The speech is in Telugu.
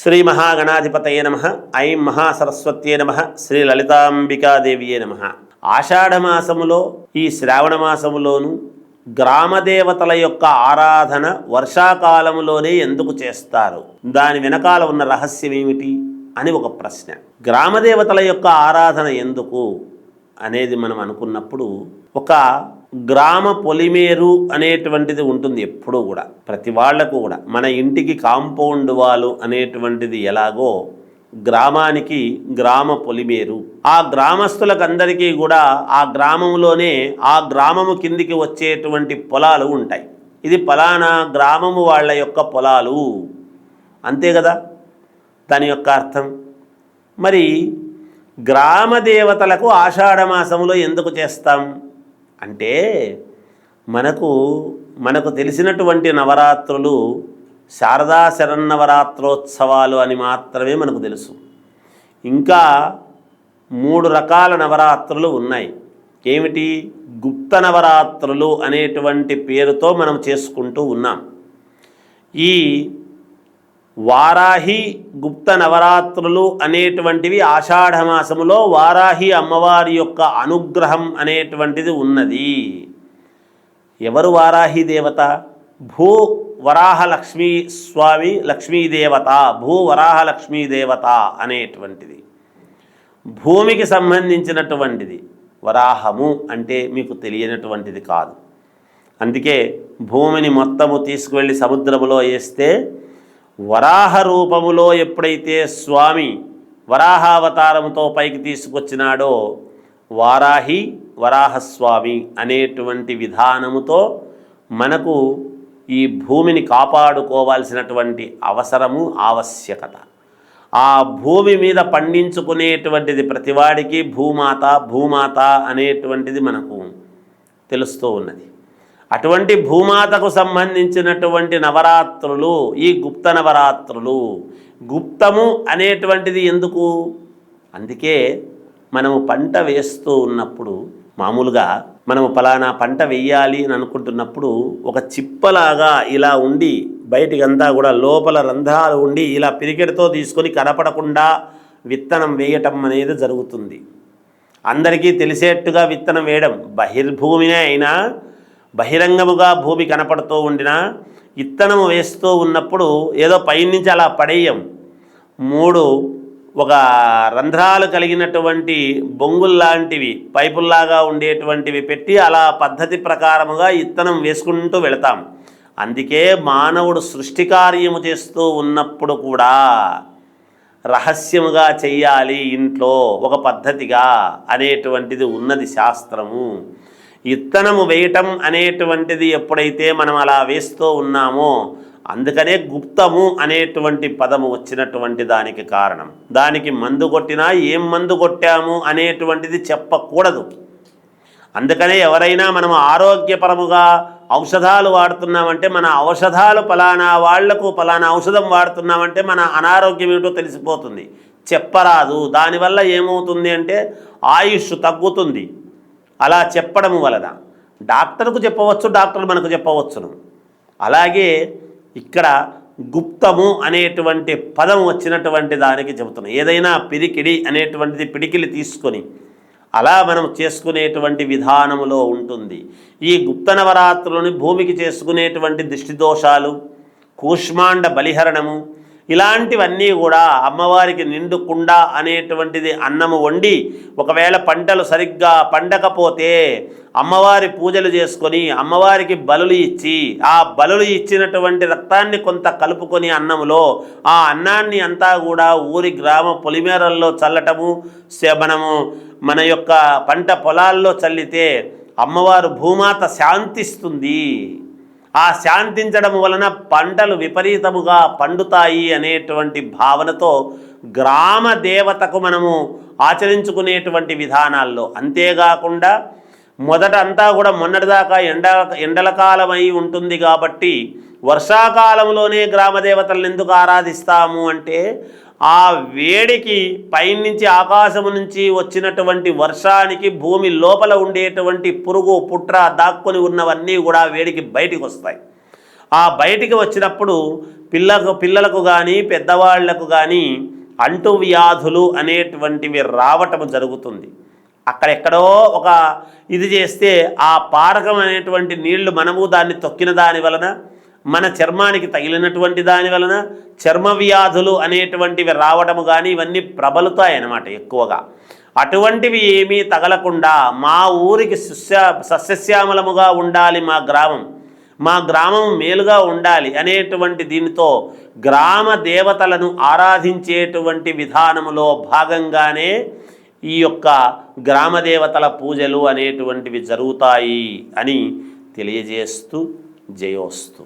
శ్రీ మహాగణాధిపతయే నమః. ఐం మహాసరస్వత్యే నమః. శ్రీ లలితాంబికాదేవియే నమః. ఆషాఢమాసములో ఈ శ్రావణ మాసములోను గ్రామదేవతల యొక్క ఆరాధన వర్షాకాలములోనే ఎందుకు చేస్తారు, దాని వెనకాల ఉన్న రహస్యం ఏమిటి అని ఒక ప్రశ్న. గ్రామదేవతల యొక్క ఆరాధన ఎందుకు అనేది మనం అనుకున్నప్పుడు, ఒక గ్రామ పొలిమేరు అనేటువంటిది ఉంటుంది ఎప్పుడూ కూడా, ప్రతి వాళ్లకు కూడా. మన ఇంటికి కాంపౌండ్ వాలు అనేటువంటిది ఎలాగో గ్రామానికి గ్రామ పొలిమేరు. ఆ గ్రామస్తులకు అందరికీ కూడా ఆ గ్రామంలోనే ఆ గ్రామము కిందికి వచ్చేటువంటి పొలాలు ఉంటాయి. ఇది ఫలానా గ్రామము వాళ్ళ యొక్క పొలాలు, అంతే కదా దాని యొక్క అర్థం. మరి గ్రామ దేవతలకు ఆషాఢమాసంలో ఎందుకు చేస్తాం అంటే, మనకు తెలిసినటువంటి నవరాత్రులు శారదా శరన్నవరాత్రోత్సవాలు అని మాత్రమే మనకు తెలుసు. ఇంకా 3 రకాల నవరాత్రులు ఉన్నాయి. ఏమిటి? గుప్త నవరాత్రులు అనేటువంటి పేరుతో మనం చేసుకుంటూ ఉన్నాం. ఈ వారాహి గుప్త నవరాత్రులు అనేటువంటివి ఆషాఢమాసములో వారాహి అమ్మవారి యొక్క అనుగ్రహం అనేటువంటిది ఉన్నది. ఎవరు వారాహి దేవత? భూ వరాహ లక్ష్మీ స్వామి లక్ష్మీదేవత, భూ వరాహ లక్ష్మీదేవత అనేటువంటిది భూమికి సంబంధించినటువంటిది. వరాహము అంటే మీకు తెలియనటువంటిది కాదు. అందుకే భూమిని మొత్తము తీసుకువెళ్ళి సముద్రములో వేస్తే వరాహ రూపములో ఎప్పుడైతే స్వామి వరాహావతారముతో పైకి తీసుకొచ్చినాడో, వారాహి వరాహస్వామి అనేటువంటి విధానముతో మనకు ఈ భూమిని కాపాడుకోవాల్సినటువంటి అవసరము, ఆవశ్యకత. ఆ భూమి మీద పండించుకునేటువంటిది ప్రతివాడికి భూమాత అనేటువంటిది మనకు తెలుస్తూ ఉన్నది. అటువంటి భూమాతకు సంబంధించినటువంటి నవరాత్రులు ఈ గుప్త నవరాత్రులు. గుప్తము అనేటువంటిది ఎందుకు? అందుకే మనము పంట వేస్తూ ఉన్నప్పుడు, మామూలుగా మనము ఫలానా పంట వెయ్యాలి అని అనుకుంటున్నప్పుడు ఒక చిప్పలాగా ఇలా ఉండి, బయటికంతా కూడా లోపల రంధ్రాలు ఉండి ఇలా పిరికెడతో తీసుకొని కనపడకుండా విత్తనం వేయటం అనేది జరుగుతుంది. అందరికీ తెలిసేట్టుగా విత్తనం వేయడం. బహిర్భూమినే అయినా బహిరంగముగా భూమి కనపడుతూ ఉండినా విత్తనము వేస్తూ ఉన్నప్పుడు ఏదో పైనుంచి అలా పడేయం. 3 ఒక రంధ్రాలు కలిగినటువంటి బొంగుల్లాంటివి, పైపుల్లాగా ఉండేటువంటివి పెట్టి అలా పద్ధతి ప్రకారముగా విత్తనం వేసుకుంటూ వెళతాం. అందుకే మానవుడు సృష్టి కార్యము చేస్తూ ఉన్నప్పుడు కూడా రహస్యముగా చెయ్యాలి ఇంట్లో ఒక పద్ధతిగా అనేటువంటిది ఉన్నది శాస్త్రము. విత్తనము వేయటం అనేటువంటిది ఎప్పుడైతే మనం అలా వేస్తూ ఉన్నామో, అందుకనే గుప్తము అనేటువంటి పదము వచ్చినటువంటి దానికి కారణం. దానికి మందు కొట్టినా ఏం మందు కొట్టాము అనేటువంటిది చెప్పకూడదు. అందుకనే ఎవరైనా మనం ఆరోగ్యపరముగా ఔషధాలు వాడుతున్నామంటే, మన ఔషధాలు ఫలానా వాళ్లకు ఫలానా ఔషధం వాడుతున్నామంటే మన అనారోగ్యం ఏమిటో తెలిసిపోతుంది. చెప్పరాదు. దానివల్ల ఏమవుతుంది అంటే ఆయుష్ తగ్గుతుంది. అలా చెప్పడం వలన డాక్టర్కు చెప్పవచ్చు, డాక్టర్ మనకు చెప్పవచ్చును. అలాగే ఇక్కడ గుప్తము అనేటువంటి పదం వచ్చినటువంటి దానికి చెబుతున్నాం. ఏదైనా పిరికిడి అనేటువంటిది పిడికిలి తీసుకొని అలా మనం చేసుకునేటువంటి విధానములో ఉంటుంది. ఈ గుప్త నవరాత్రులని భూమికి చేసుకునేటువంటి దిష్టి దోషాలు, కూష్మాండ బలిహరణము, ఇలాంటివన్నీ కూడా అమ్మవారికి నిండు కుండ అనేటువంటిది అన్నము వండి, ఒకవేళ పంటలు సరిగ్గా పండకపోతే అమ్మవారి పూజలు చేసుకొని అమ్మవారికి బలులు ఇచ్చి, ఆ బలులు ఇచ్చినటువంటి రక్తాన్ని కొంత కలుపుకొని అన్నములో ఆ అన్నాన్ని అంతా కూడా ఊరి గ్రామ పొలిమేరల్లో చల్లటము, మనము మన యొక్క పంట పొలాల్లో చల్లితే అమ్మవారు భూమాత శాంతిస్తుంది. ఆ శాంతించడం వలన పంటలు విపరీతముగా పండుతాయి అనేటువంటి భావనతో గ్రామ దేవతకు మనము ఆచరించుకునేటువంటి విధానాల్లో. అంతేకాకుండా మొదట అంతా కూడా మొన్నటిదాకా ఎండల కాలం అయి ఉంటుంది కాబట్టి వర్షాకాలంలోనే గ్రామ దేవతలను ఎందుకు ఆరాధిస్తాము అంటే, ఆ వేడికి పైనుంచి ఆకాశము నుంచి వచ్చినటువంటి వర్షానికి భూమి లోపల ఉండేటువంటి పురుగు పుట్ర దాక్కుని ఉన్నవన్నీ కూడా వేడికి బయటికి వస్తాయి. ఆ బయటికి వచ్చినప్పుడు పిల్లలకు కానీ పెద్దవాళ్లకు కానీ అంటువ్యాధులు అనేటువంటివి రావటం జరుగుతుంది. అక్కడెక్కడో ఒక ఇది చేస్తే ఆ పారకం అనేటువంటి నీళ్లు మనము దాన్ని తొక్కిన దాని వలన మన చర్మానికి తగిలినటువంటి దాని వలన చర్మ వ్యాధులు అనేటువంటివి రావడము కానీ ఇవన్నీ ప్రబలుతాయి అన్నమాట ఎక్కువగా. అటువంటివి ఏమీ తగలకుండా మా ఊరికి సస్యశ్యామలముగా ఉండాలి, మా గ్రామం మేలుగా ఉండాలి అనేటువంటి దీనితో గ్రామ దేవతలను ఆరాధించేటువంటి విధానములో భాగంగానే ఈ యొక్క గ్రామ దేవతల పూజలు అనేటువంటివి జరుగుతాయి అని తెలియజేస్తూ జయోస్తు.